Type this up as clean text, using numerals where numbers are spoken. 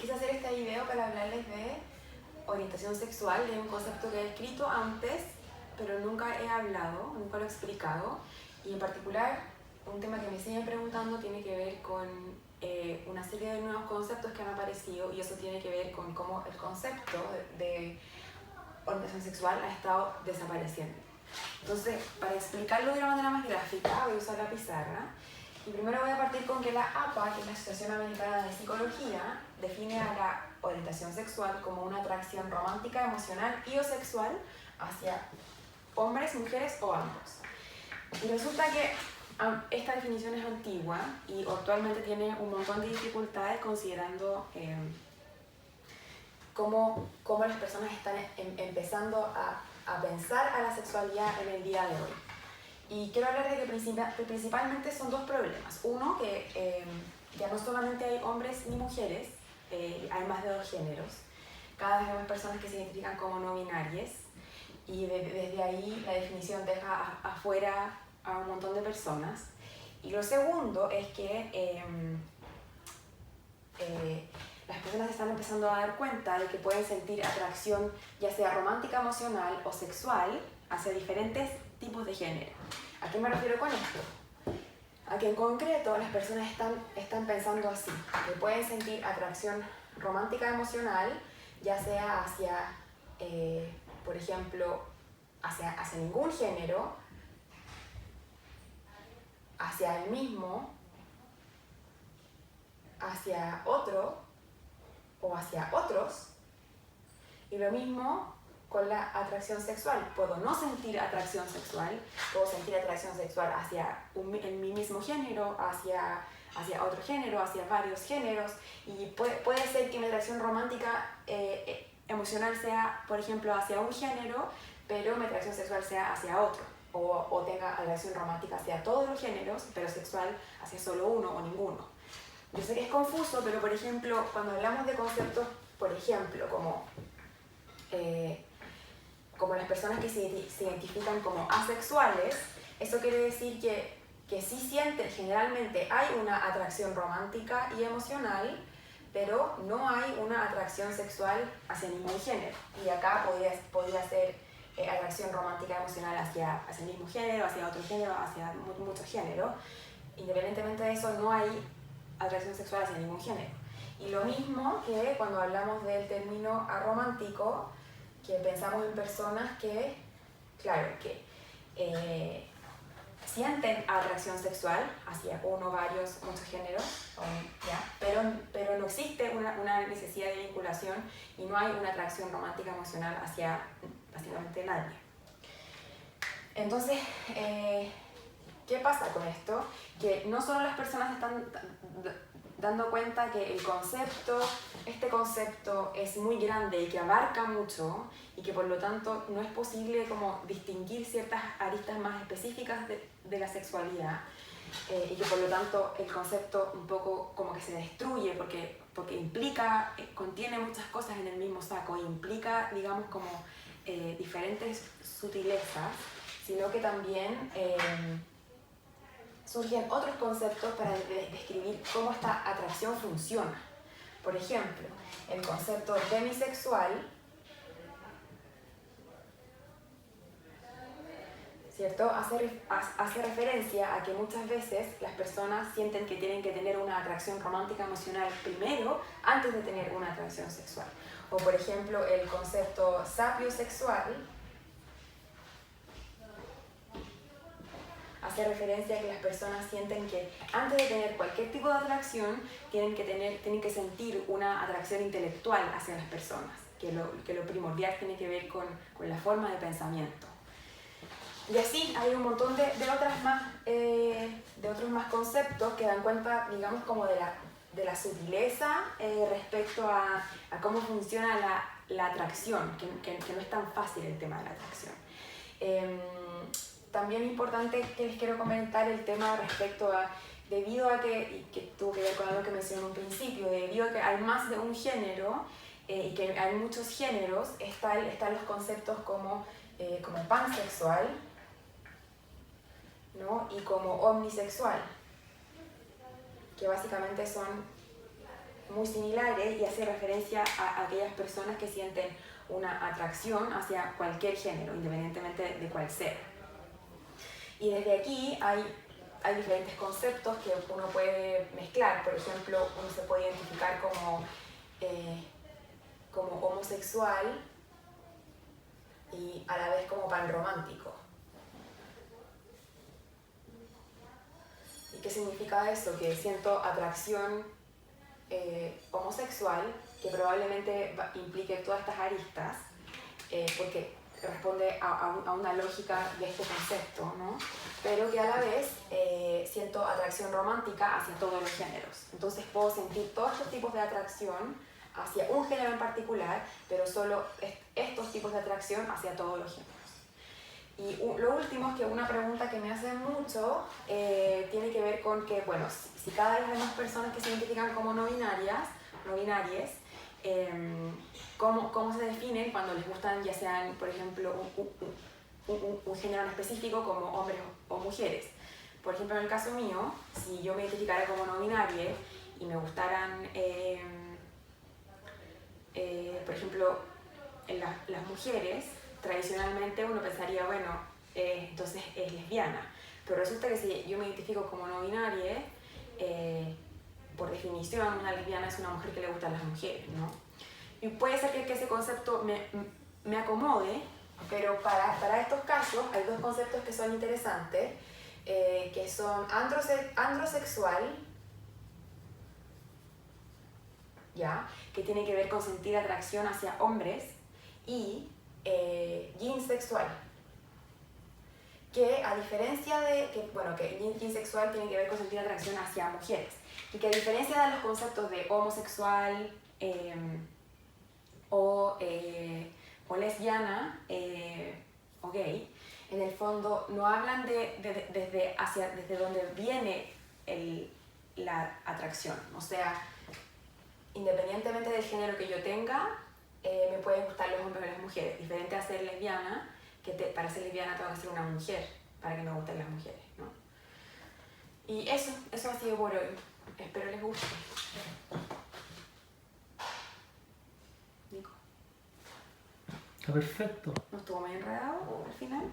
quise hacer este video para hablarles de orientación sexual, de un concepto que he escrito antes, pero nunca he hablado, nunca lo he explicado. Y en particular, un tema que me siguen preguntando tiene que ver con una serie de nuevos conceptos que han aparecido, y eso tiene que ver con cómo el concepto de orientación sexual ha estado desapareciendo. Entonces, para explicarlo de una manera más gráfica, voy a usar la pizarra. Y primero voy a partir con que la APA, que es la Asociación Americana de Psicología, define a la orientación sexual como una atracción romántica, emocional y o sexual hacia hombres, mujeres o ambos. Y resulta que esta definición es antigua y actualmente tiene un montón de dificultades considerando cómo las personas están empezando a pensar a la sexualidad en el día de hoy. Y quiero hablar de que principalmente son dos problemas. Uno, que ya no solamente hay hombres ni mujeres, hay más de dos géneros. Cada vez hay más personas que se identifican como no binarias, y desde ahí la definición deja afuera a un montón de personas. Y lo segundo es que las personas se están empezando a dar cuenta de que pueden sentir atracción ya sea romántica, emocional o sexual hacia diferentes tipos de género. ¿A qué me refiero con esto? A que en concreto las personas están pensando así, que pueden sentir atracción romántica emocional, ya sea hacia, por ejemplo, hacia ningún género, hacia el mismo, hacia otro o hacia otros, y lo mismo con la atracción sexual. Puedo no sentir atracción sexual, puedo sentir atracción sexual hacia en mi mismo género, hacia otro género, hacia varios géneros, y puede ser que mi atracción romántica emocional sea, por ejemplo, hacia un género, pero mi atracción sexual sea hacia otro, o tenga atracción romántica hacia todos los géneros, pero sexual hacia solo uno o ninguno. Yo sé que es confuso, pero por ejemplo, cuando hablamos de conceptos, por ejemplo, como las personas que se identifican como asexuales, eso quiere decir que sí sienten, generalmente hay una atracción romántica y emocional, pero no hay una atracción sexual hacia ningún género. Y acá podría ser atracción romántica y emocional hacia el mismo género, hacia otro género, hacia muchos géneros. Independientemente de eso, no hay atracción sexual hacia ningún género. Y lo mismo que cuando hablamos del término aromántico, que pensamos en personas que, claro, que sienten atracción sexual hacia uno, varios, muchos géneros, pero no existe una necesidad de vinculación y no hay una atracción romántica emocional hacia básicamente nadie. Entonces, ¿qué pasa con esto? Que no solo las personas están dando cuenta que este concepto es muy grande y que abarca mucho, y que por lo tanto no es posible como distinguir ciertas aristas más específicas de la sexualidad, y que por lo tanto el concepto un poco como que se destruye porque implica, contiene muchas cosas en el mismo saco, e implica, digamos, como diferentes sutilezas, sino que también surgen otros conceptos para describir cómo esta atracción funciona. Por ejemplo, el concepto demisexual, ¿cierto? Hace referencia a que muchas veces las personas sienten que tienen que tener una atracción romántica emocional primero antes de tener una atracción sexual. O por ejemplo, el concepto sapiosexual hace referencia a que las personas sienten que antes de tener cualquier tipo de atracción tienen que sentir una atracción intelectual hacia las personas, que lo primordial tiene que ver con la forma de pensamiento. Y así hay un montón de otros más conceptos que dan cuenta, digamos, como de la sutileza respecto a cómo funciona la atracción, que no es tan fácil el tema de la atracción. También es importante que les quiero comentar el tema respecto a, debido a que tuvo que ver con algo que mencioné en un principio, debido a que hay más de un género y que hay muchos géneros, están los conceptos como pansexual, ¿no? Y como omnisexual, que básicamente son muy similares y hace referencia a aquellas personas que sienten una atracción hacia cualquier género, independientemente de cuál sea. Y desde aquí hay diferentes conceptos que uno puede mezclar. Por ejemplo, uno se puede identificar como homosexual y a la vez como panromántico. ¿Y qué significa eso? Que siento atracción homosexual, que probablemente implique todas estas aristas, porque responde a una lógica de este concepto, ¿no? Pero que a la vez siento atracción romántica hacia todos los géneros. Entonces puedo sentir todos estos tipos de atracción hacia un género en particular, pero solo estos tipos de atracción hacia todos los géneros. Y lo último es que una pregunta que me hacen mucho tiene que ver con que, bueno, si cada vez hay más personas que se identifican como no binarias, ¿cómo se definen cuando les gustan ya sean, por ejemplo, un género en específico como hombres o mujeres? Por ejemplo, en el caso mío, si yo me identificara como no binaria y me gustaran, por ejemplo, las mujeres, tradicionalmente uno pensaría, bueno, entonces es lesbiana. Pero resulta que si yo me identifico como no binaria, por definición, una lesbiana es una mujer que le gustan las mujeres, ¿no? Y puede ser que ese concepto me acomode, pero para estos casos hay dos conceptos que son interesantes, que son androsexual, ¿ya? Que tiene que ver con sentir atracción hacia hombres, y ginsexual, que a diferencia de que ginsexual tiene que ver con sentir atracción hacia mujeres, y que a diferencia de los conceptos de homosexual o lesbiana o gay, en el fondo no hablan desde donde viene la atracción. O sea, independientemente del género que yo tenga, me pueden gustar los hombres o las mujeres. Diferente a ser lesbiana, que para ser lesbiana tengo que ser una mujer para que me gusten las mujeres, ¿no? Y eso ha sido por hoy. Espero les guste. Nico. Está perfecto. ¿No estuvo muy enredado al final?